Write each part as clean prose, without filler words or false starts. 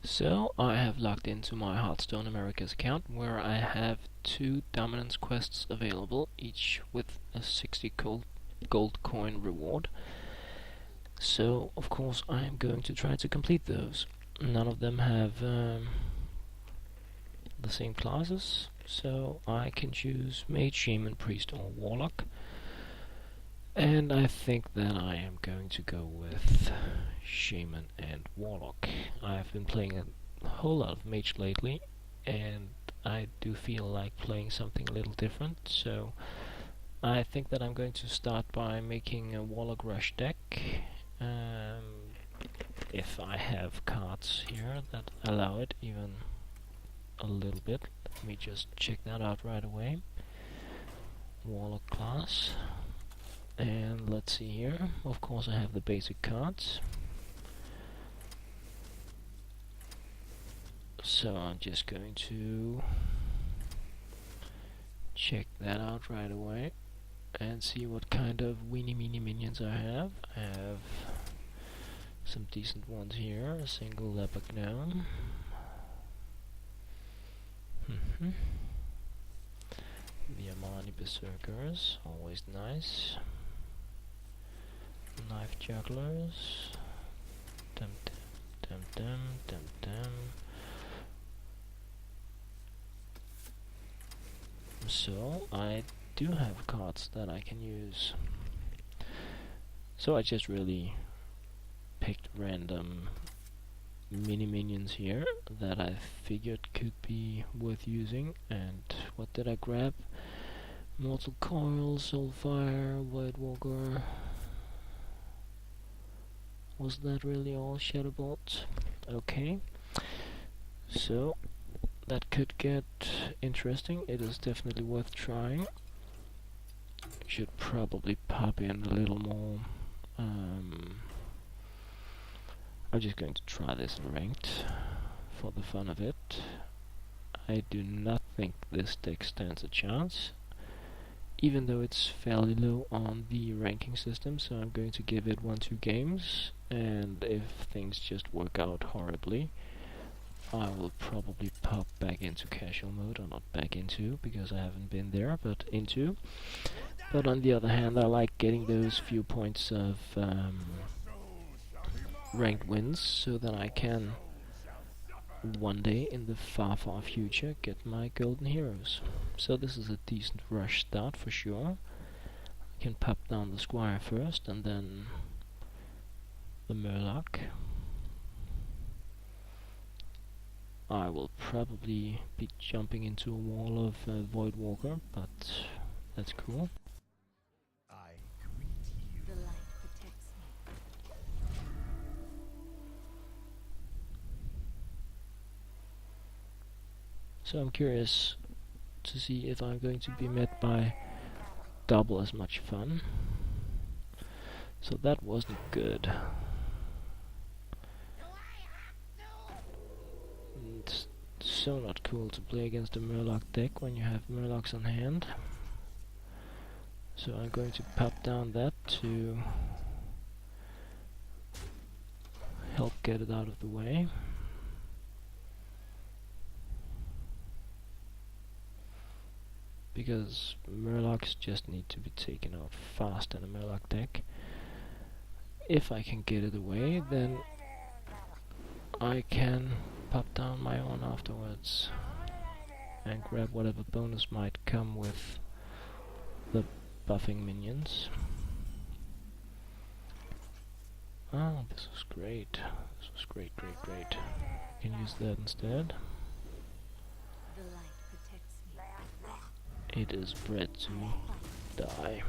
So I have logged into my Hearthstone Americas account where I have 2 dominance quests available, each with a 60 gold coin reward. So of course I am going to try to complete those. None of them have the same classes, so I can choose Mage, Shaman, Priest or Warlock. And I think that I am going to go with Shaman and Warlock. I've been playing a whole lot of Mage lately, and I do feel like playing something a little different, so I think that I'm going to start by making a Warlock Rush deck. If I have cards here that allow it even a little bit. Let me just check that out right away. Warlock class. And let's see here. Of course I have the basic cards. So I'm just going to check that out right away and see what kind of weeny meeny minions I have. I have some decent ones here. A single leopard gnome. The Amani Berserkers, always nice. Knife jugglers. Dum dum dum dum dum. So I do have cards that I can use. So I just really picked random mini minions here that I figured could be worth using. And what did I grab? Mortal Coil, Soulfire, White Walker. Was that really all? Shadowbolt? Okay. So that could get interesting. It is definitely worth trying. Should probably pop in a little more. I'm just going to try this in ranked for the fun of it. I do not think this deck stands a chance, even though it's fairly low on the ranking system, so I'm going to give it 1-2 games, and if things just work out horribly, I will probably pop back into casual mode, or not back into, because I haven't been there, but into. But on the other hand, I like getting those few points of ranked wins, so that I can one day in the far future get my golden heroes. So this is a decent rush start for sure. I can pop down the squire first and then the murloc. I will probably be jumping into a wall of Void Walker, but that's cool. So I'm curious to see if I'm going to be met by double as much fun. So that wasn't good. It's so not cool to play against a Murloc deck when you have Murlocs on hand. So I'm going to pop down that to help get it out of the way. Because Murlocs just need to be taken out fast in a Murloc deck. If I can get it away, then I can pop down my own afterwards and grab whatever bonus might come with the buffing minions. Oh, this was great. This was great. I can use that instead. It is bred to die.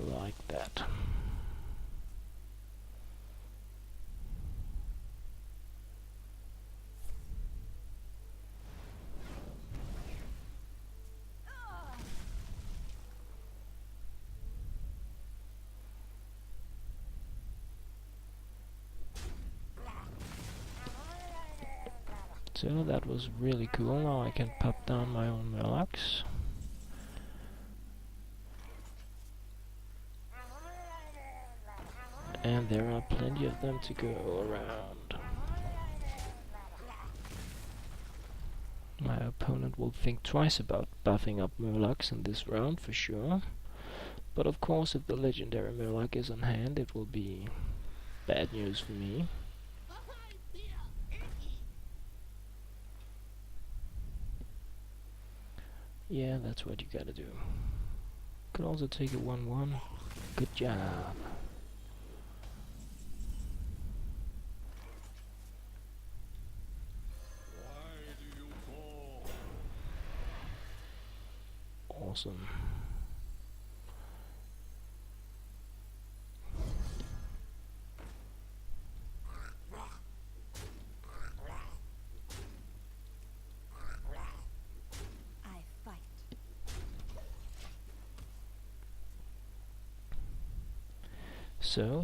Like that. So that was really cool. Now I can pop down my own Murlocs. And there are plenty of them to go around. My opponent will think twice about buffing up Murlocs in this round for sure. But of course, if the legendary Murloc is on hand, it will be bad news for me. Yeah, that's what you gotta do. Could also take a 1-1. Good job. Awesome.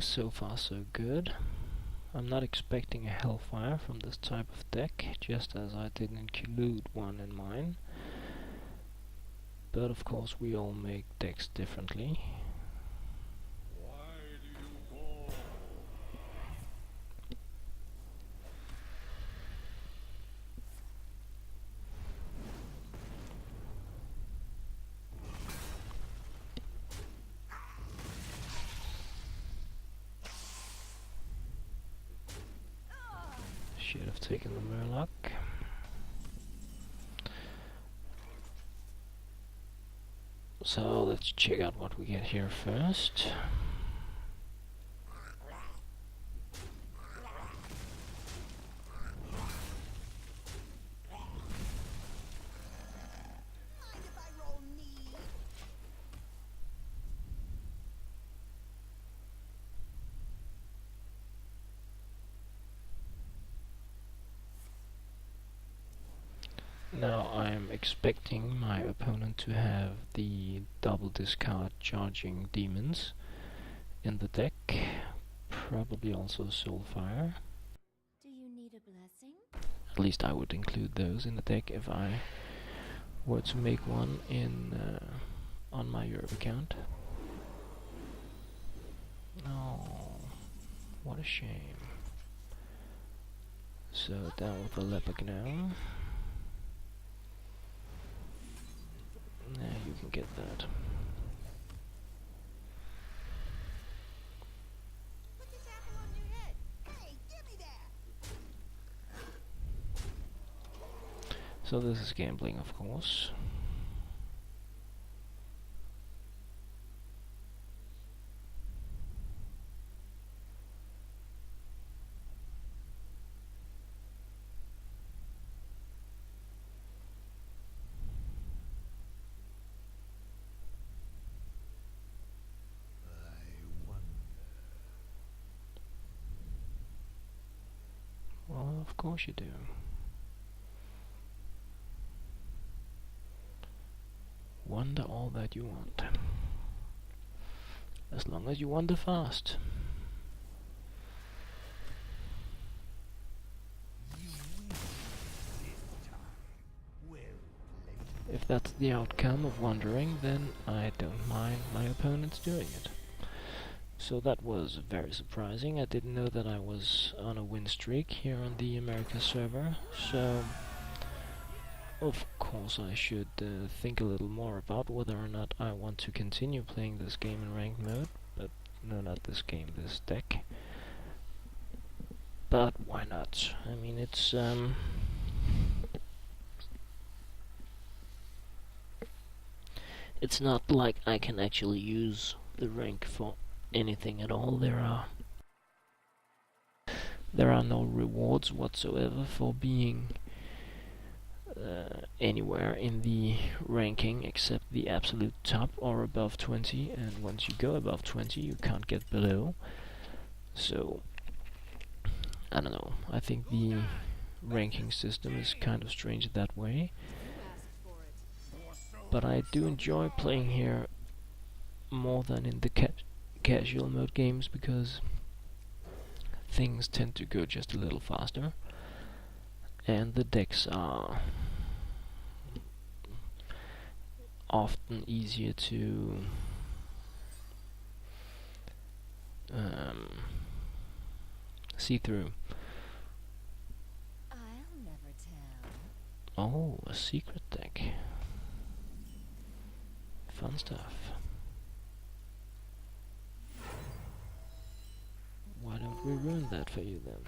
So far so good. I'm not expecting a Hellfire from this type of deck, just as I didn't include one in mine. But of course we all make decks differently. Should have taken the Warlock. So let's check out what we get here first. Now I'm expecting my opponent to have the double discard charging demons in the deck, probably also Soulfire. Do you need a blessing? At least I would include those in the deck if I were to make one in on my Europe account. Oh, what a shame. So down with the leopard now. Yeah, you can get that. Put this apple on your head. Hey, give me that. So this is gambling, of course. Well, of course you do. Wonder all that you want. As long as you wander fast. If that's the outcome of wandering, then I don't mind my opponents doing it. So that was very surprising. I didn't know that I was on a win streak here on the America server, so of course I should think a little more about whether or not I want to continue playing this game in ranked mode. But no, not this game, this deck. But why not? I mean, it's not like I can actually use the rank for anything at all. There are no rewards whatsoever for being anywhere in the ranking except the absolute top or above 20, and once you go above 20 you can't get below. So I don't know, I think the ranking system is kind of strange that way, but I do enjoy playing here more than in the casual mode games, because things tend to go just a little faster and the decks are often easier to see through. I'll never tell. Oh, a secret deck. Fun stuff. Why don't we ruin that for you then?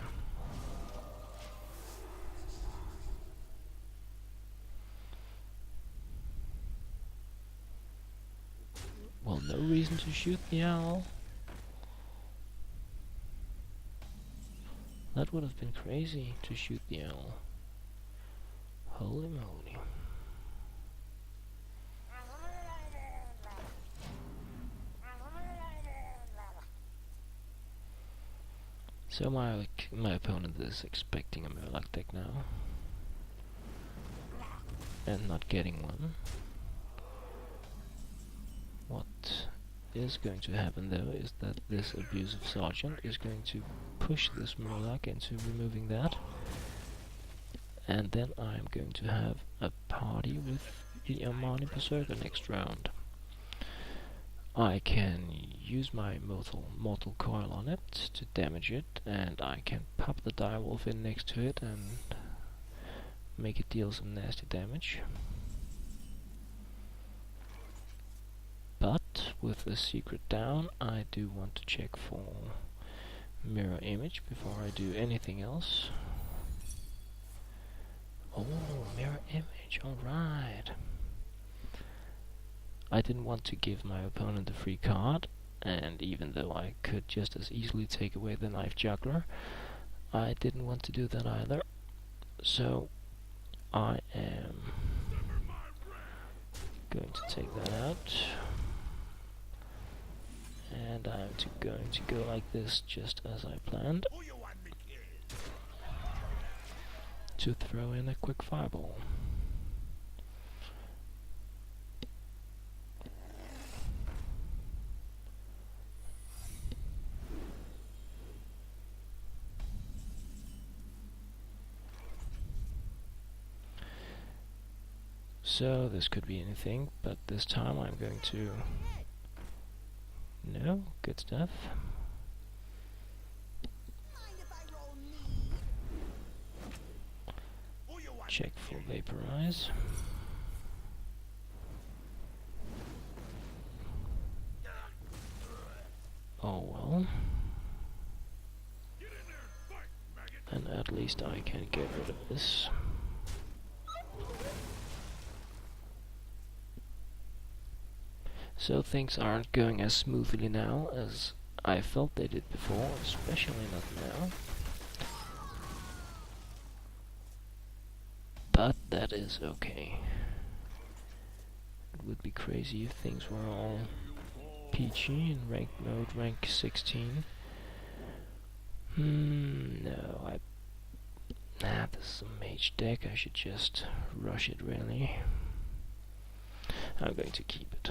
Well, no reason to shoot the owl. That would have been crazy to shoot the owl. Holy moly. So my opponent is expecting a Warlock deck now. And not getting one. What is going to happen though is that this abusive sergeant is going to push this Warlock into removing that. And then I'm going to have a party with the Armani Berserker next round. I can use my mortal coil on it to damage it, and I can pop the direwolf in next to it and make it deal some nasty damage. But with the secret down, I do want to check for mirror image before I do anything else. Oh, mirror image, alright. I didn't want to give my opponent a free card, and even though I could just as easily take away the Knife Juggler, I didn't want to do that either. So I am going to take that out, and I'm going to go like this just as I planned, to throw in a quick fireball. So this could be anything, but this time I'm going to... No, good stuff. Mind if I roll knee? Check for Vaporize. Oh well. And at least I can get rid of this. So things aren't going as smoothly now as I felt they did before, especially not now. But that is okay. It would be crazy if things were all peachy in ranked mode, rank 16. No, this is a mage deck, I should just rush it really. I'm going to keep it.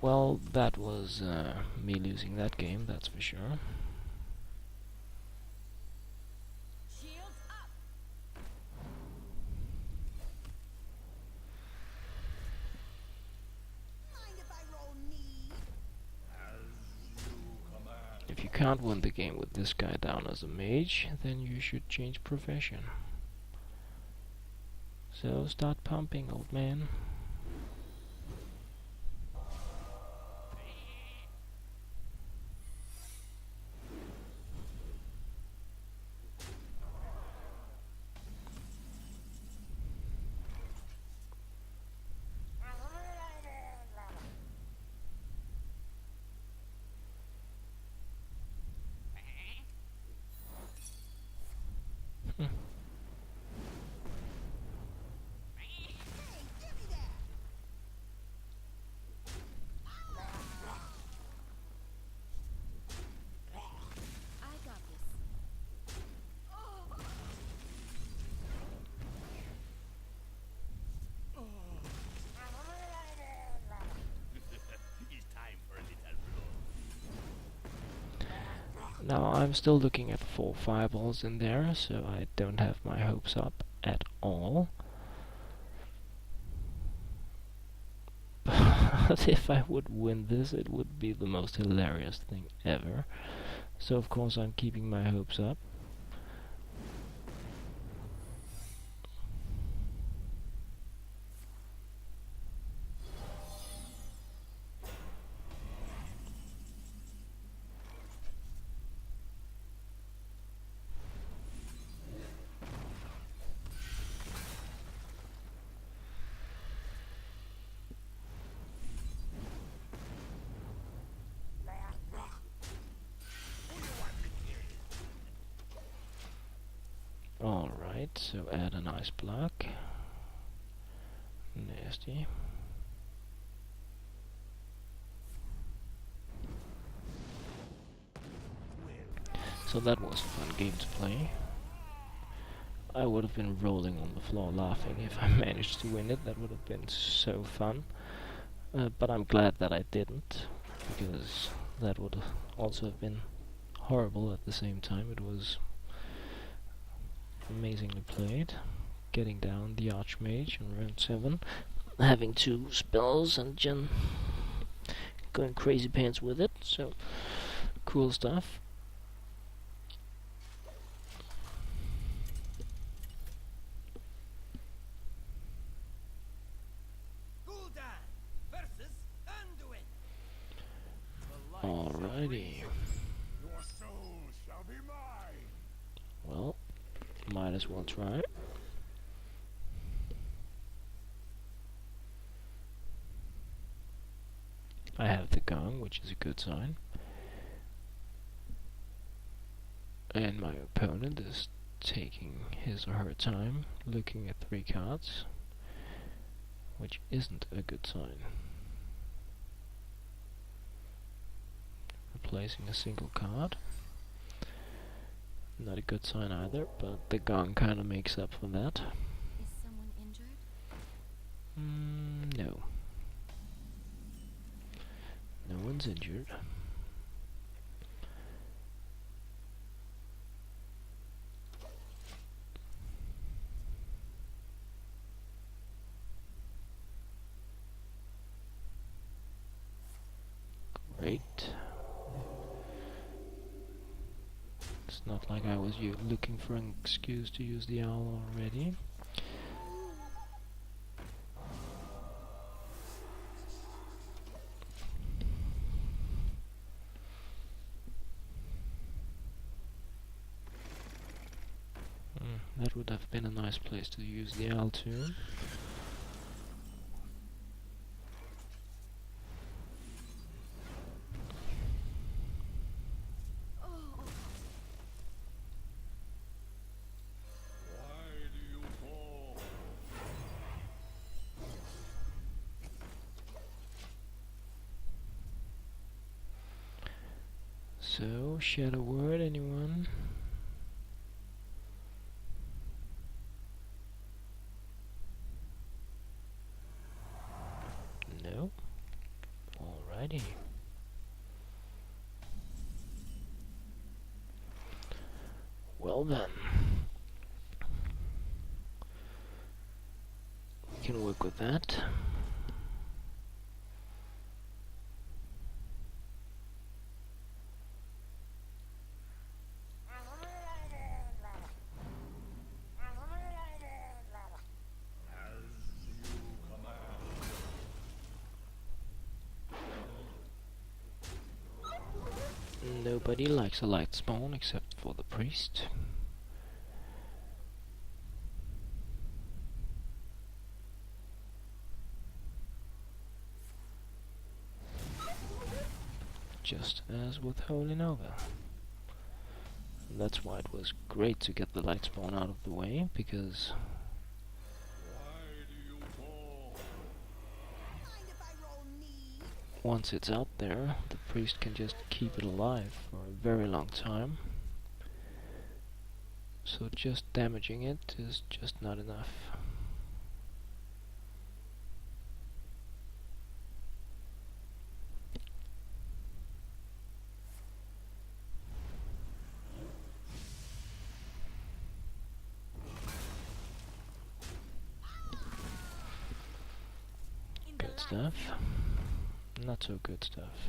Well, that was me losing that game, that's for sure. Shields up. Mind if I roll knee? If you can't win the game with this guy down as a mage, then you should change profession. So start pumping, old man. Hey, give me that. I got this. It's time for a little blow. Now I'm still looking at 4 fireballs in there, so I don't have my hopes up at all. But if I would win this, it would be the most hilarious thing ever. So of course I'm keeping my hopes up. Alright, so add an ice block. Nasty. So that was a fun game to play. I would have been rolling on the floor laughing if I managed to win it. That would have been so fun. But I'm glad that I didn't, because that would also have been horrible at the same time. It was amazingly played. Getting down the Archmage in round 7, having 2 spells and Jen going crazy pants with it, so cool stuff. Alrighty. Your soul shall be mine. Well, might as well try. I have the gong, which is a good sign. And my opponent is taking his or her time, looking at 3 cards, which isn't a good sign. Replacing a single card. Not a good sign either, but the gong kind of makes up for that. Is someone injured? No. No one's injured. Great. It's not like I was looking for an excuse to use the owl already. That would have been a nice place to use the owl too. So, shed a word, anyone? No? Alrighty. Well then. We can work with that. Nobody likes a light spawn except for the priest. Just as with Holy Nova. And that's why it was great to get the light spawn out of the way, because Mind if I roll me? once it's out there, the priest can just keep it alive for a very long time. So just damaging it is just not enough. Good stuff. Not so good stuff.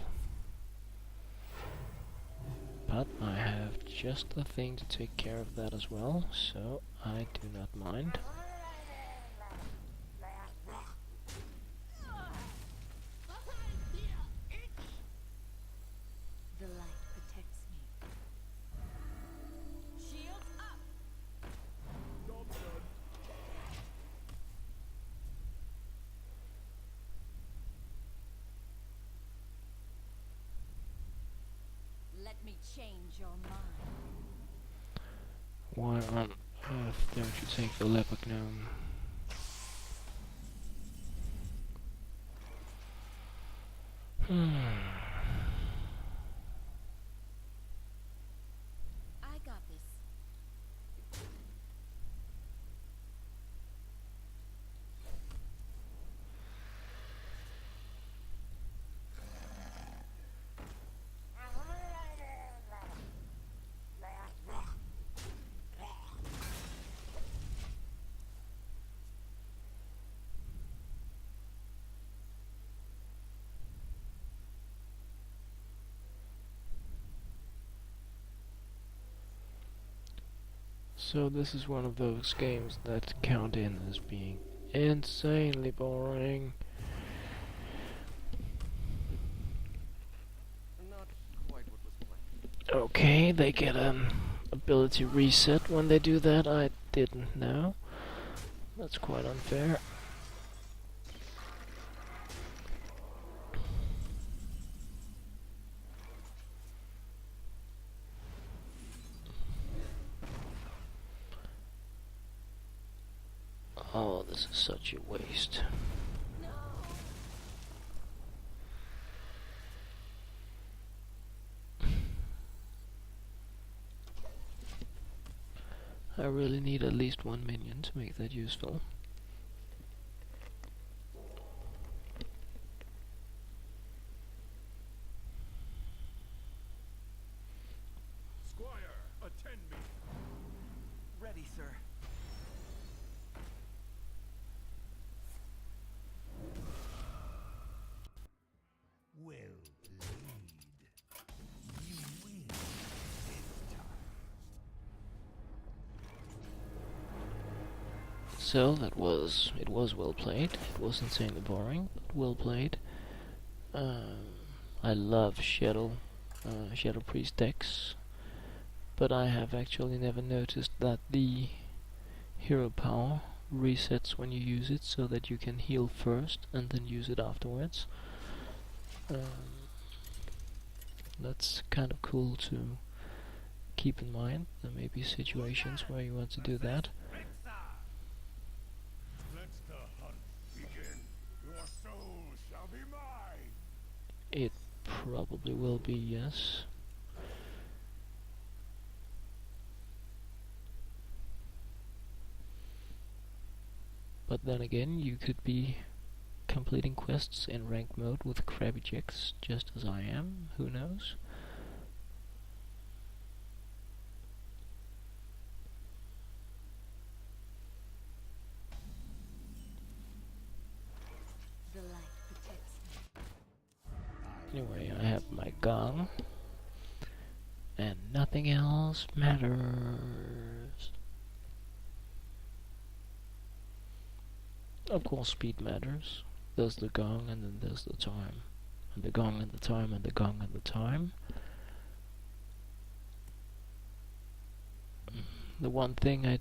But I have just the thing to take care of that as well, so I do not mind. The light protects me. Shields up. Let me change your mind. Why on earth don't you take the leopard gnome? I got this. So this is one of those games that count in as being insanely boring. Not quite what was planned. Okay, they get an ability reset when they do that. I didn't know. That's quite unfair. Oh, this is such a waste. I really need at least one minion to make that useful. Squire, attend me. Ready, sir. Well played. You win this time. So it was well played. It was insanely boring, but well played. I love Shadow Priest decks, but I have actually never noticed that the hero power resets when you use it, so that you can heal first and then use it afterwards. That's kind of cool to keep in mind. There may be situations where you want to do that. Let the hunt begin. Your soul shall be mine. It probably will be, yes. But then again, you could be completing quests in ranked mode with crappy checks, just as I am. Who knows? The light protects me. Anyway, I have my gong, and nothing else matters. Of course, speed matters. There's the gong, and then there's the time. And the gong, and the time, and the gong, and the time. The one thing I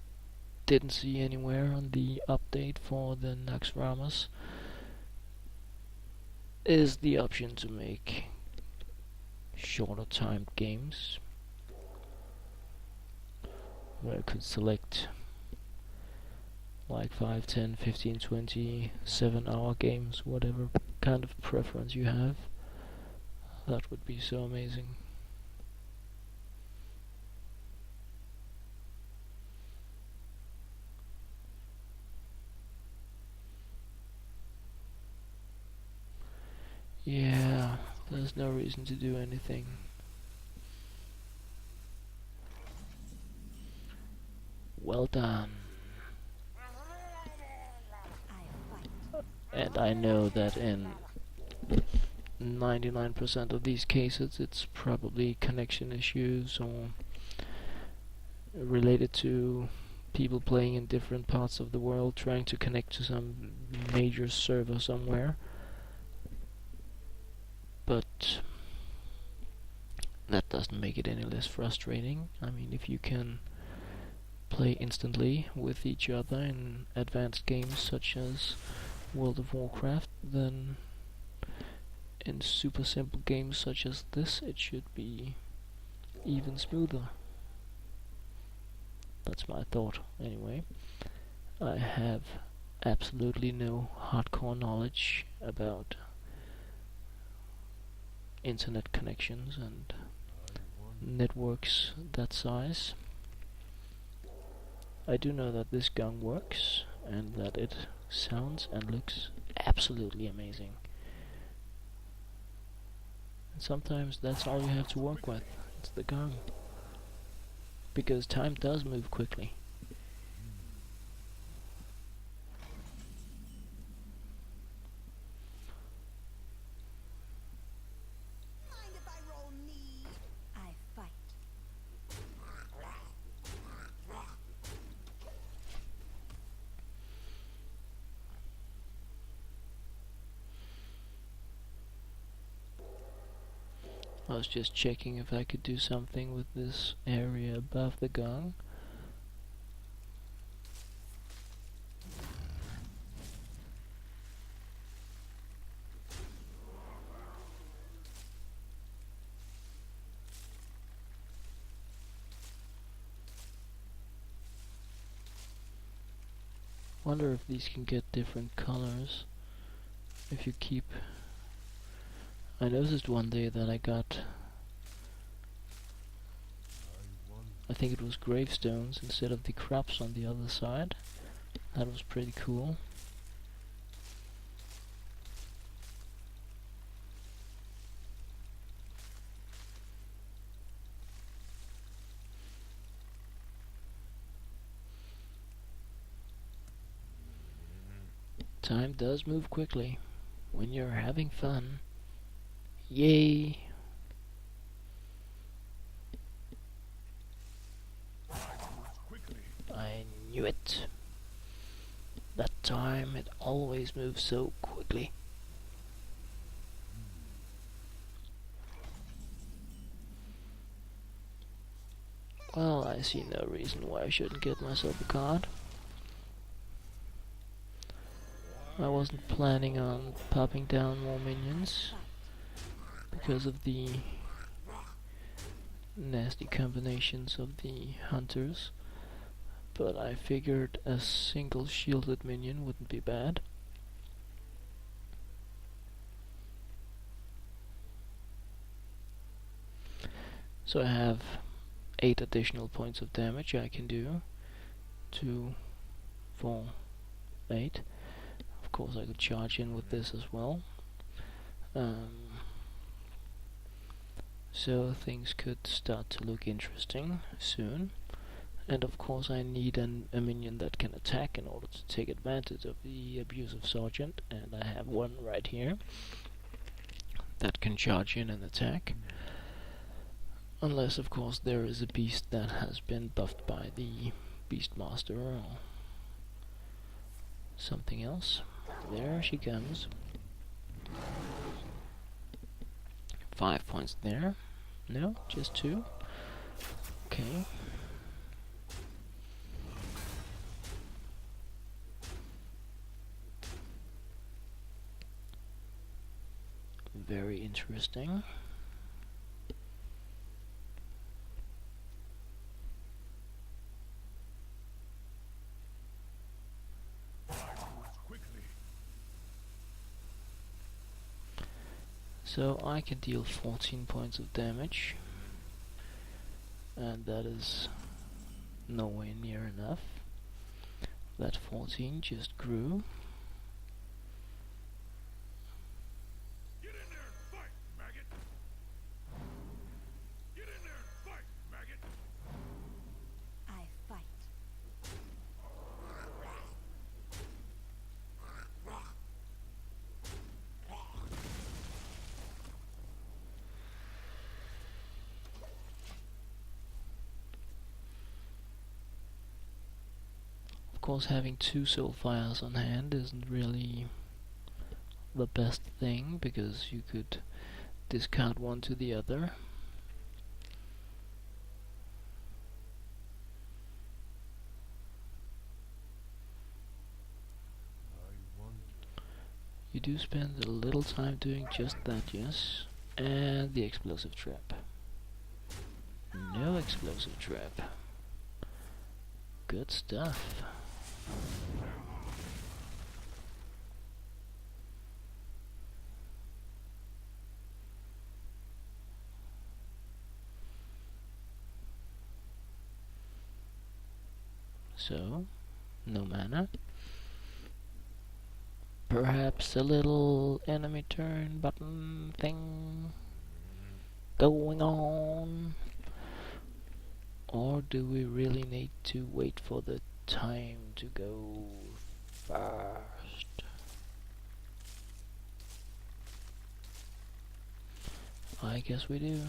didn't see anywhere on the update for the Naxxramas is the option to make shorter timed games, where I could select like 5, 10, 15, 20, 7-hour games, whatever kind of preference you have. That would be so amazing. Yeah, there's no reason to do anything. Well done. I fight. And I know that in 99% of these cases it's probably connection issues or related to people playing in different parts of the world trying to connect to some major server somewhere. But that doesn't make it any less frustrating. I mean, if you can play instantly with each other in advanced games such as World of Warcraft, then in super simple games such as this it should be even smoother. That's my thought anyway. I have absolutely no hardcore knowledge about internet connections and networks that size. I do know that this gun works and that it sounds and looks absolutely amazing. And sometimes that's all you have to work with. It's the gun. Because time does move quickly. Mind if I roll knee? I fight. I was just checking if I could do something with this area above the gong. Wonder if these can get different colors if you keep. I noticed one day that I got, I think it was gravestones instead of the crops on the other side. That was pretty cool. Time does move quickly when you're having fun. Yay! I knew it. That time it always moves so quickly. Well, I see no reason why I shouldn't get myself a card. I wasn't planning on popping down more minions because of the nasty combinations of the hunters, but I figured a single shielded minion wouldn't be bad. So I have 8 additional points of damage I can do. 2, 4, 8. Of course I could charge in with this as well. So things could start to look interesting soon. And of course I need a minion that can attack in order to take advantage of the abusive sergeant, and I have one right here that can charge in and attack. Unless of course there is a beast that has been buffed by the Beastmaster or something else. There she comes. 5 points there. No, just 2. Okay. Very interesting. So I can deal 14 points of damage, and that is nowhere near enough. That 14 just grew. Get in there and fight, maggot! Get in there and fight, maggot! I fight. course, having 2 Soulfires on hand isn't really the best thing, because you could discard one to the other. You do spend a little time doing just that, yes. And the explosive trap. No explosive trap. Good stuff. So, no mana. Perhaps a little enemy turn button thing going on. Or do we really need to wait for the time to go fast? I guess we do.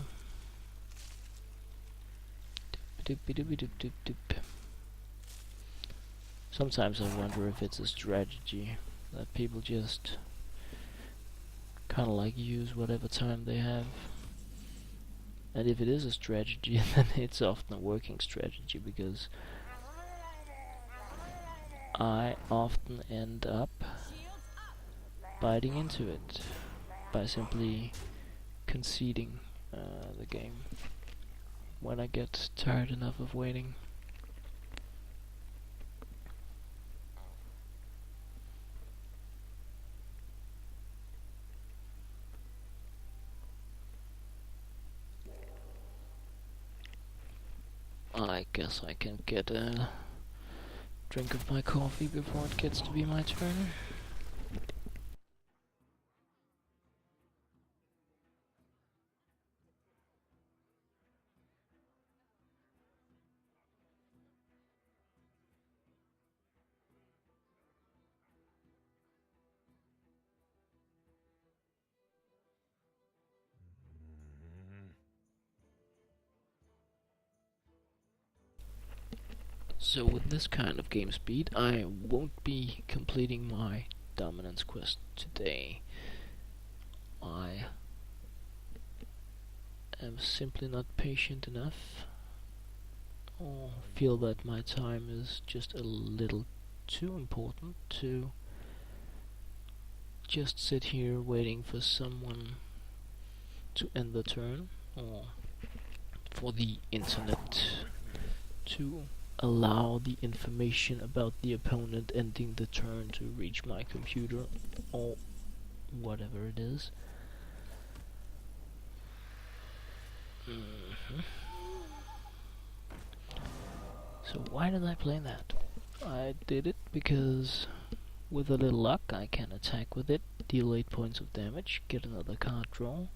Sometimes I wonder if it's a strategy that people just kind of like use whatever time they have. And if it is a strategy, then it's often a working strategy, because I often end up biting into it by simply conceding the game when I get tired enough of waiting. I guess I can get a drink of my coffee before it gets to be my turn. So with this kind of game speed, I won't be completing my dominance quest today. I am simply not patient enough, or feel that my time is just a little too important to just sit here waiting for someone to end the turn, or for the internet to allow the information about the opponent ending the turn to reach my computer, or whatever it is. So why did I play that? I did it because with a little luck I can attack with it, deal 8 points of damage, get another card draw.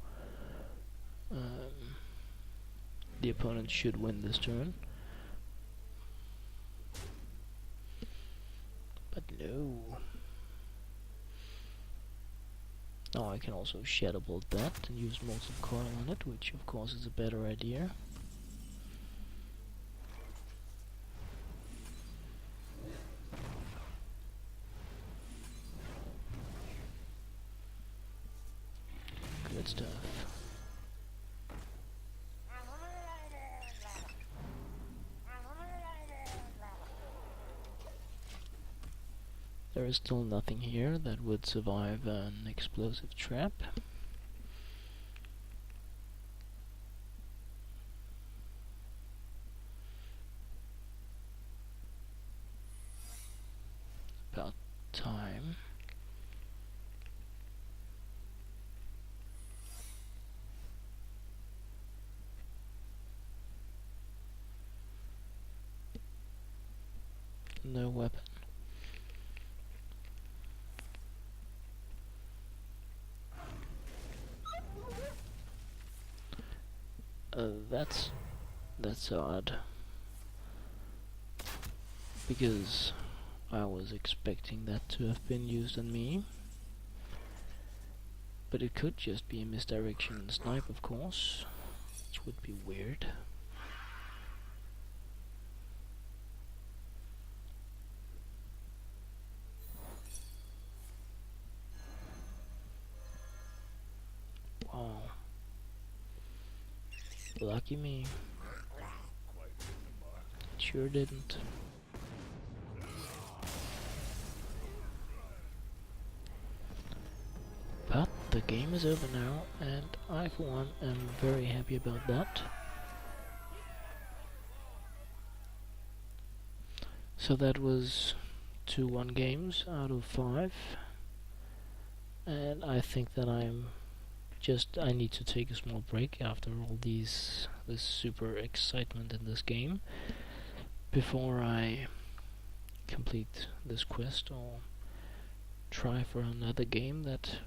The opponent should win this turn. But no. Oh, I can also Shadow Bolt that and use Molten Coil on it, which of course is a better idea. Good stuff. There is still nothing here that would survive an explosive trap. About time. No weapon. That's odd, because I was expecting that to have been used on me, but it could just be a misdirection and snipe, of course, which would be weird. Lucky me. Quite hit the mark. Sure didn't. But the game is over now, and I for one am very happy about that. So that was 2-1 games out of 5, and I think that I need to take a small break after all this super excitement in this game before I complete this quest or try for another game that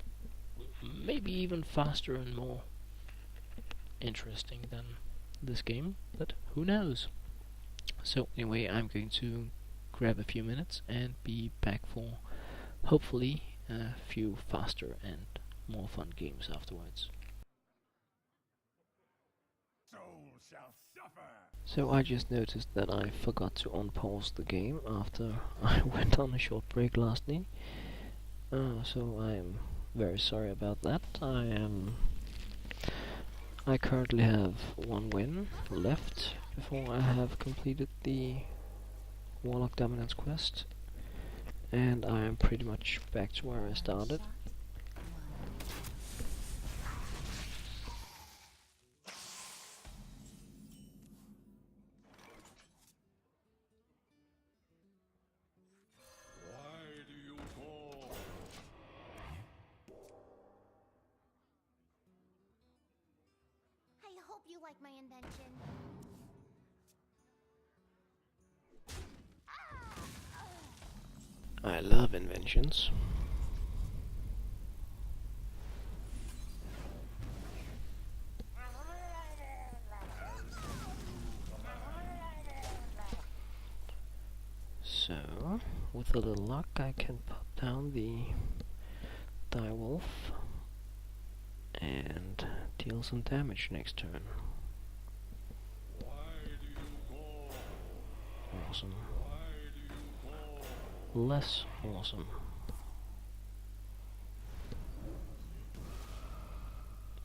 maybe even faster and more interesting than this game, but who knows. So anyway, I'm going to grab a few minutes and be back for hopefully a few faster and more fun games afterwards. Soul shall suffer. So I just noticed that I forgot to unpause the game after I went on a short break lastly. So I'm very sorry about that. I currently have 1 win left before I have completed the Warlock Dominance quest, and I am pretty much back to where I started. Why do you call? I hope you like my invention. I love inventions. So, with a little luck, I can put down the direwolf and deal some damage next turn. Why do you call? Awesome. Why do you call? Less awesome.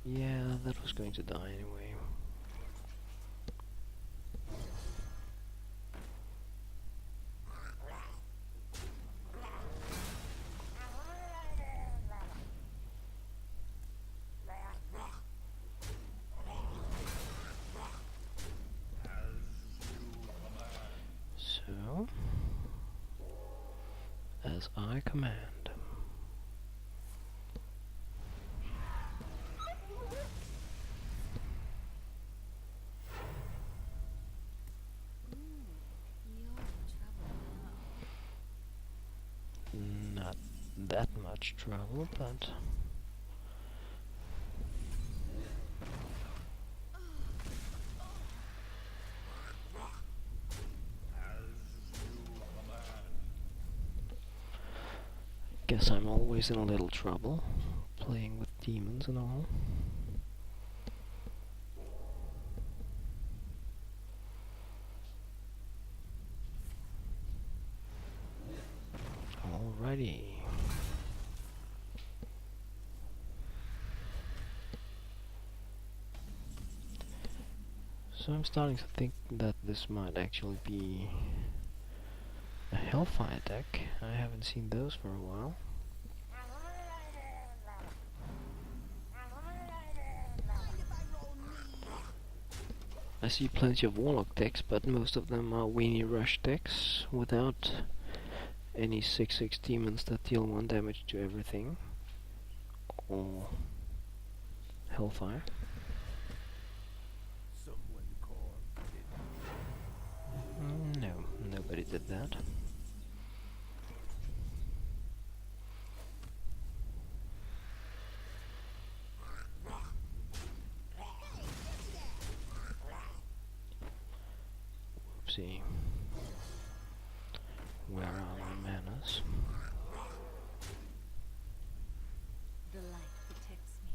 Yeah, that was going to die anyway. So, as I command. Not that much trouble, but guess I'm always in a little trouble playing with demons and all. Alrighty. So I'm starting to think that this might actually be a Hellfire deck. I haven't seen those for a while. Mind if I roll me? I see plenty of Warlock decks, but most of them are Weenie Rush decks without any 6/6 demons that deal 1 damage to everything. Or Hellfire. Someone called it. No, nobody did that. Oopsie. Where are my manners? The light protects me.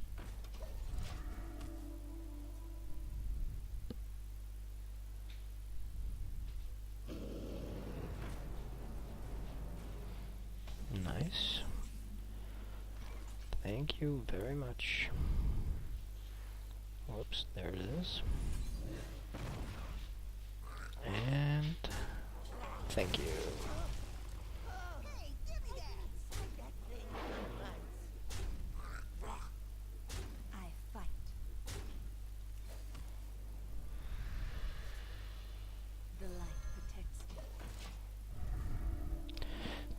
Nice. Thank you very much. Whoops, there it is. Thank you. Hey, give me that. Inside that thing runs. I fight. The light protects me.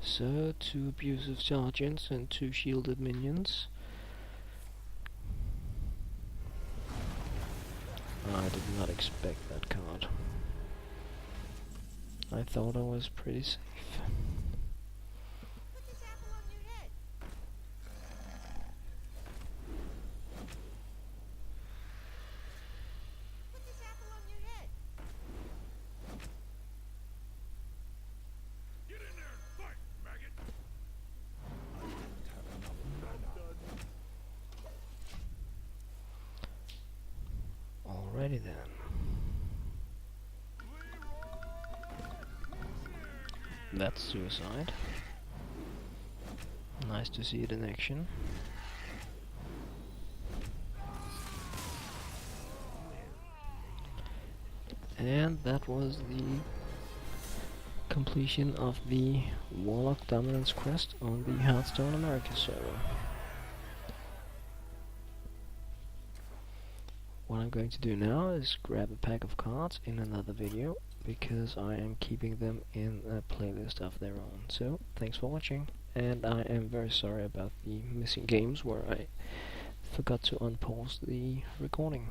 So, 2 abusive sergeants and 2 shielded minions. I did not expect that card. I thought I was pretty safe. Put this apple on your head. Put this apple on your head. Get in there and fight, maggot! Alrighty then. That's suicide. Nice to see it in action. And that was the completion of the Warlock Dominance quest on the Hearthstone America server. What I'm going to do now is grab a pack of cards in another video, because I am keeping them in a playlist of their own. So, thanks for watching, and I am very sorry about the missing games where I forgot to unpause the recording.